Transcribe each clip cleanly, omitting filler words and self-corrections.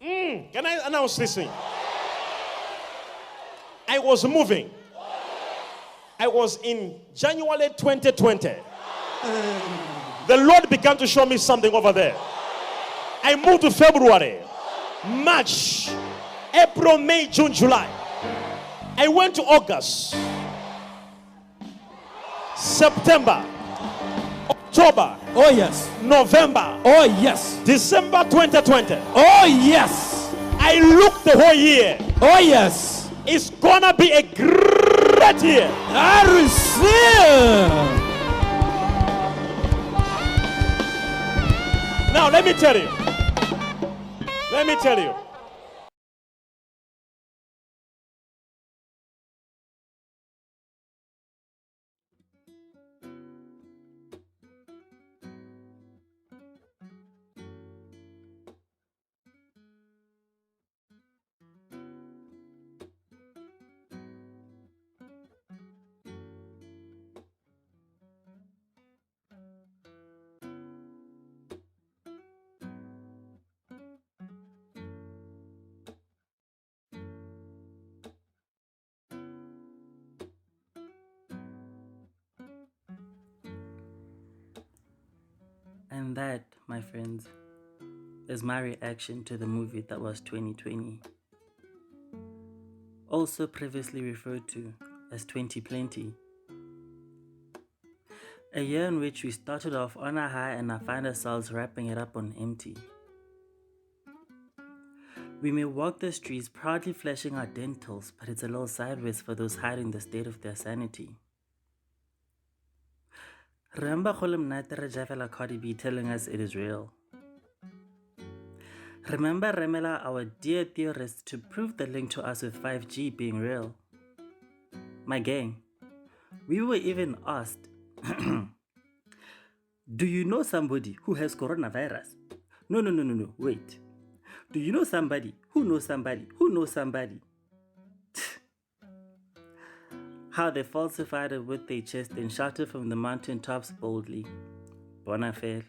Can I announce this thing? I was moving. I was in January 2020. The Lord began to show me something over there. I moved to February, March, April, May, June, July. I went to August, September, October. Oh yes. November. Oh yes. December 2020. Oh yes. I looked the whole year. Oh yes. It's gonna be a great year. I receive. Now let me tell you. Let me tell you. And that, my friends, is my reaction to the movie that was 2020. Also previously referred to as 2020. A year in which we started off on a high and now find ourselves wrapping it up on empty. We may walk the streets proudly flashing our dentals, but it's a little sideways for those hiding the state of their sanity. Remember jaivela Cardi B telling us it is real. Remember emela, our dear theorists, to prove the link to us with 5G being real. My gang, we were even asked, do you know somebody who has coronavirus? No, wait. Do you know somebody who knows somebody who knows somebody? How they falsified it with their chest and shouted from the mountain tops boldly. Bona fide.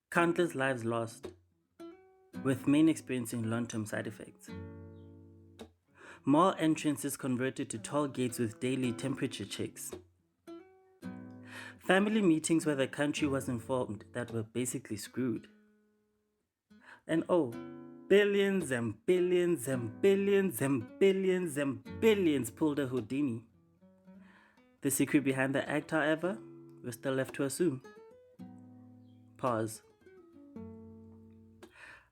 Countless lives lost, with many experiencing long-term side effects. Mall entrances converted to toll gates with daily temperature checks. Family meetings where the country was informed that we're basically screwed. And oh, billions and billions and billions and billions and billions pulled a Houdini. The secret behind the act, however, we're still left to assume. Pause.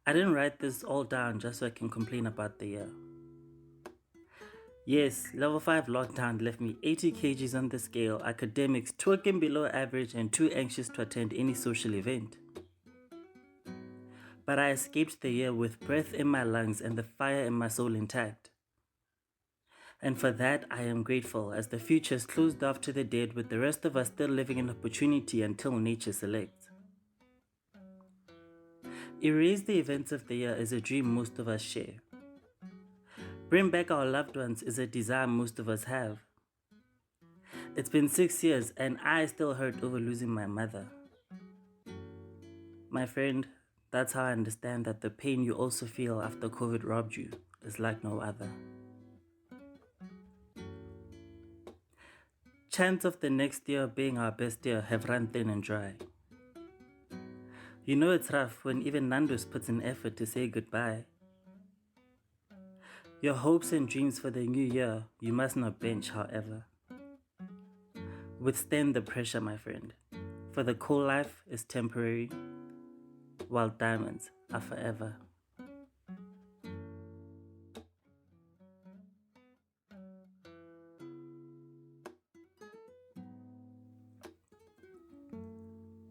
I didn't write this all down just so I can complain about the year. Yes, level 5 lockdown left me 80 kgs on the scale, academics twerking below average and too anxious to attend any social event. But I escaped the year with breath in my lungs and the fire in my soul intact. And for that I am grateful, as the future is closed off to the dead, with the rest of us still living in opportunity until nature selects. Erase the events of the year is a dream most of us share. Bring back our loved ones is a desire most of us have. It's been 6 years and I still hurt over losing my mother. My friend, that's how I understand that the pain you also feel after COVID robbed you is like no other. Chance of the next year being our best year have run thin and dry. You know it's rough when even Nando's puts in effort to say goodbye. Your hopes and dreams for the new year you must not bench, however. Withstand the pressure, my friend, for the cool life is temporary, while diamonds are forever.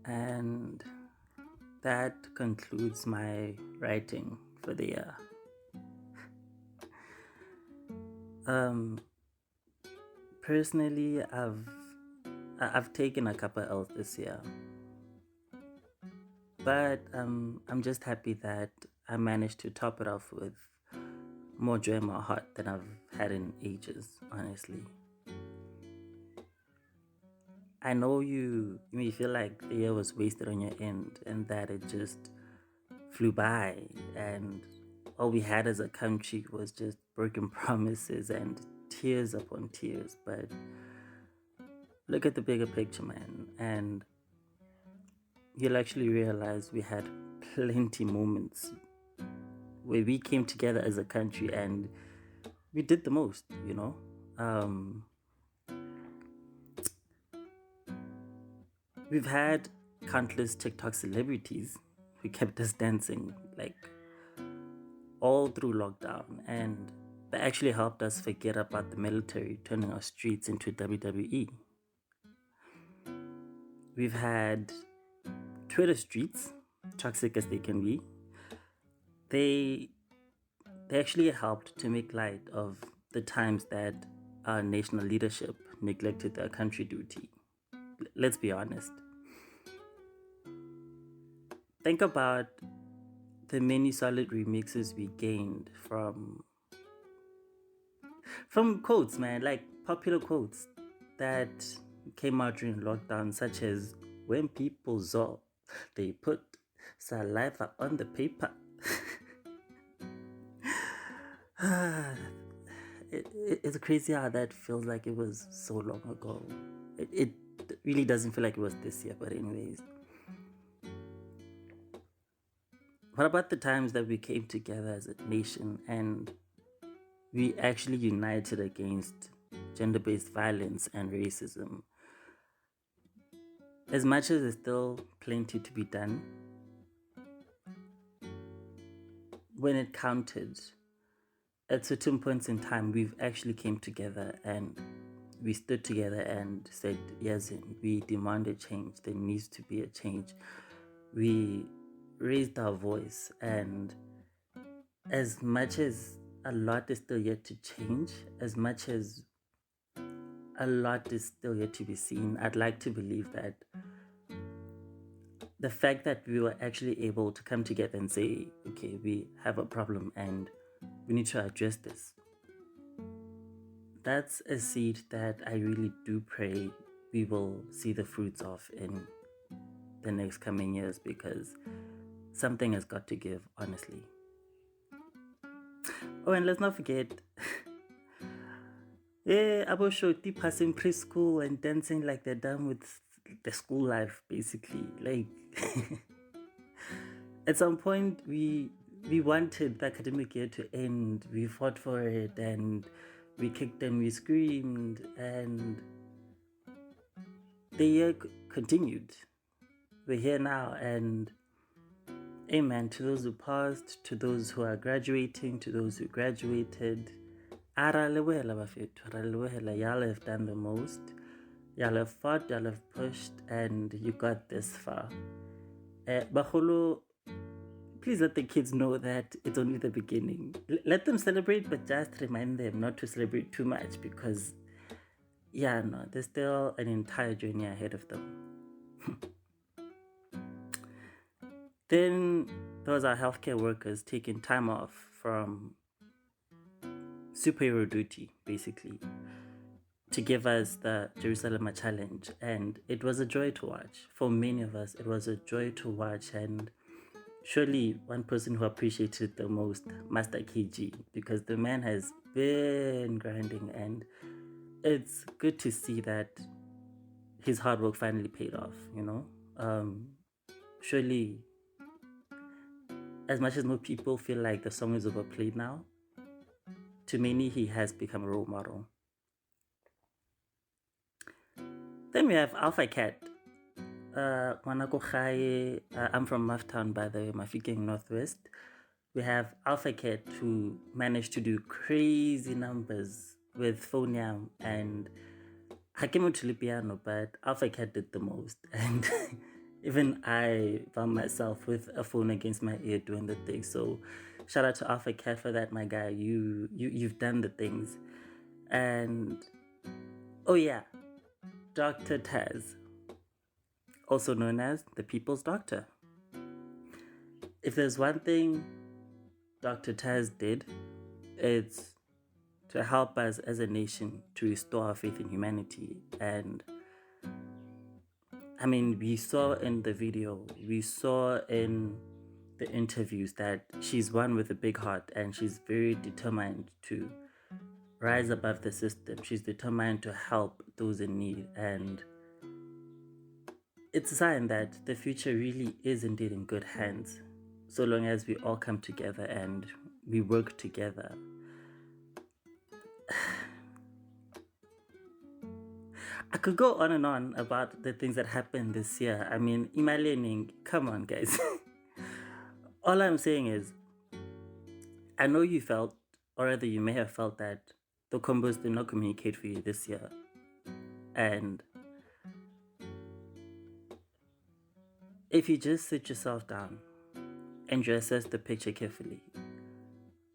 And that concludes my writing for the year. Personally, I've taken a couple L's this year, but I'm just happy that I managed to top it off with more joy in my heart than I've had in ages, honestly. I know you may feel like the year was wasted on your end and that it just flew by, and all we had as a country was just broken promises and tears upon tears. But look at the bigger picture, man, and you'll actually realize we had plenty moments where we came together as a country and we did the most, you know. We've had countless TikTok celebrities who kept us dancing like all through lockdown, and they actually helped us forget about the military turning our streets into WWE. We've had Twitter streets, toxic as they can be. They actually helped to make light of the times that our national leadership neglected their country duty. Let's be honest. Think about the many solid remixes we gained from quotes, man, like popular quotes that came out during lockdown, such as "When people saw, they put saliva on the paper." It's crazy how that feels like it was so long ago. It really doesn't feel like it was this year, but anyways. What about the times that we came together as a nation and we actually united against gender-based violence and racism? As much as there's still plenty to be done, when it counted, at certain points in time, we've actually came together and we stood together and said, yes, we demanded change. There needs to be a change. We raised our voice, and as much as a lot is still yet to change, as much as a lot is still yet to be seen, I'd like to believe that the fact that we were actually able to come together and say, okay, we have a problem and we need to address this, that's a seed that I really do pray we will see the fruits of in the next coming years, because something has got to give, honestly. Oh, and let's not forget, Abo Shoti passing preschool and dancing like they're done with the school life, basically. Like, at some point, we wanted the academic year to end. We fought for it, and we kicked and we screamed, and the year continued. We're here now, and amen to those who passed, to those who are graduating, to those who graduated. Y'all have done the most. Y'all have fought, y'all have pushed, and you got this far. Baholo, please let the kids know that it's only the beginning. Let them celebrate, but just remind them not to celebrate too much, because there's still an entire journey ahead of them. Then there was our healthcare workers taking time off from superhero duty, basically, to give us the Jerusalem challenge. And it was a joy to watch. For many of us, it was a joy to watch. And surely one person who appreciated it the most, Master KG, because the man has been grinding, and it's good to see that his hard work finally paid off, you know? Surely, as much as most people feel like the song is overplayed now, to many he has become a role model. Then we have Alpha Cat. I'm from Maftown, by the way, Mafikeng Northwest. We have Alpha Cat, who managed to do crazy numbers with Phonium and Hakimo Tulipiano, but Alpha Cat did the most. And even I found myself with a phone against my ear doing the thing. So shout out to Alpha Cat for that, my guy. You've done the things. And oh yeah, Dr. Taz, also known as the People's Doctor. If there's one thing Dr. Taz did, it's to help us as a nation to restore our faith in humanity. And I mean, we saw in the video, we saw in the interviews that she's one with a big heart and she's very determined to rise above the system. She's determined to help those in need, and it's a sign that the future really is indeed in good hands, so long as we all come together and we work together. I could go on and on about the things that happened this year. I mean, imaleni, come on, guys. All I'm saying is, I know you felt, or rather you may have felt, that the combos did not communicate for you this year. And if you just sit yourself down and you assess the picture carefully,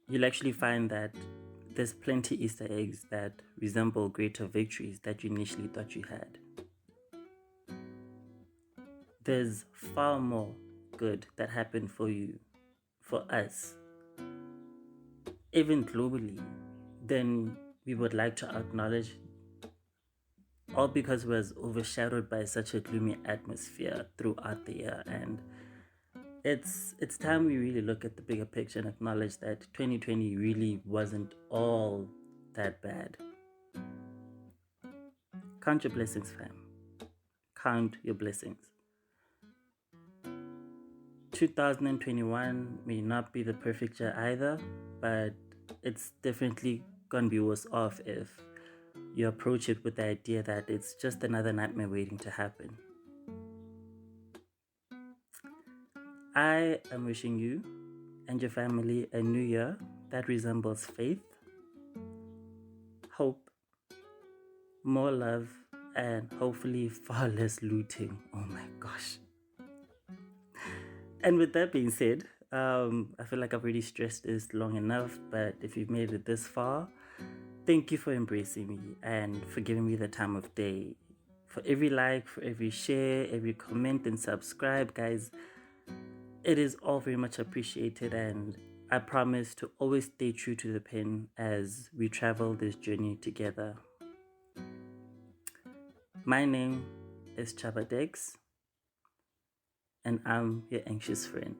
you'll actually find that there's plenty Easter eggs that resemble greater victories that you initially thought you had. There's far more good that happened for you, for us, even globally, than we would like to acknowledge, all because it was overshadowed by such a gloomy atmosphere throughout the year. And it's time we really look at the bigger picture and acknowledge that 2020 really wasn't all that bad. Count your blessings, fam. Count your blessings. 2021 may not be the perfect year either, but it's definitely gonna be worse off if you approach it with the idea that it's just another nightmare waiting to happen. I am wishing you and your family a new year that resembles faith, hope, more love, and hopefully far less looting. Oh my gosh. And with that being said, I feel like I've already stressed this long enough, but if you've made it this far, thank you for embracing me and for giving me the time of day. For every like, for every share, every comment and subscribe, guys. It is all very much appreciated, and I promise to always stay true to the pen as we travel this journey together. My name is Chaba Dex, and I'm your anxious friend.